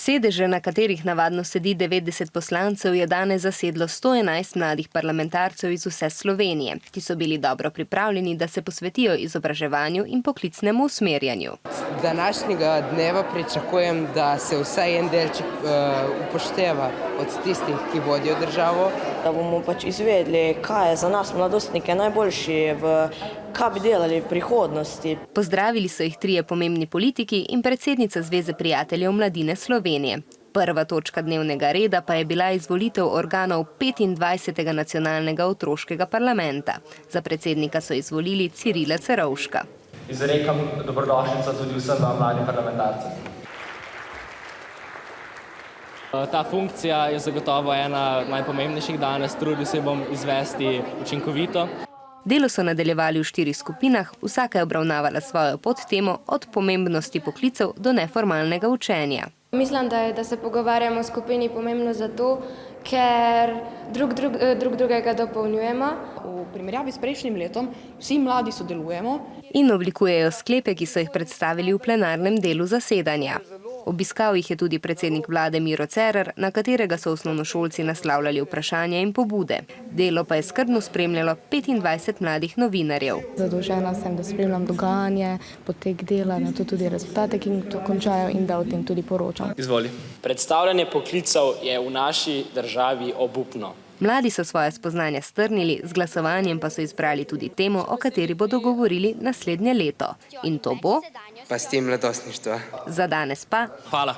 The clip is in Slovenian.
Sedeže, na katerih navadno sedi 90 poslancev, je danes zasedlo 111 mladih parlamentarcev iz vse Slovenije, ki so bili dobro pripravljeni, da se posvetijo izobraževanju in poklicnemu usmerjanju. Današnjega dneva pričakujem, da se vsaj en delček upošteva od tistih, ki vodijo državo. Da bomo izvedeli, kaj je za nas mladostnike najboljši, kaj bi delali v prihodnosti. Pozdravili so jih trije pomembni politiki in predsednica Zveze prijateljev mladine Slovenije. Prva točka dnevnega reda pa je bila izvolitev organov 25. nacionalnega otroškega parlamenta. Za predsednika so izvolili Cirila Cerovška. Izrekam dobrodošlico tudi vsem mladim parlamentarcem. Ta funkcija je zagotovo ena najpomembnejših danes, trudil se bom izvesti učinkovito. Delo so nadaljevali v 4 skupinah, vsaka je obravnavala svojo podtemo od pomembnosti poklicev do neformalnega učenja. Mislim, da se pogovarjamo v skupini pomembno zato, ker drug drugega dopolnjujemo. V primerjavi s prejšnjim letom vsi mladi sodelujemo. In oblikujejo sklepe, ki so jih predstavili v plenarnem delu zasedanja. Obiskal jih je tudi predsednik vlade Miro Cerar, na katerega so osnovnošolci naslavljali vprašanja in pobude. Delo pa je skrbno spremljalo 25 mladih novinarjev. Zadolžena sem, da spremljam dogajanje, potek dela, na to tudi rezultate, ki to končajo in da o tem tudi poročam. Izvoli. Predstavljanje poklicev je v naši državi obupno. Mladi so svoje spoznanja strnili, z glasovanjem pa so izbrali tudi temo, o kateri bodo govorili naslednje leto. In to bo? Pa s tem mladostništva. Za danes pa. Hvala.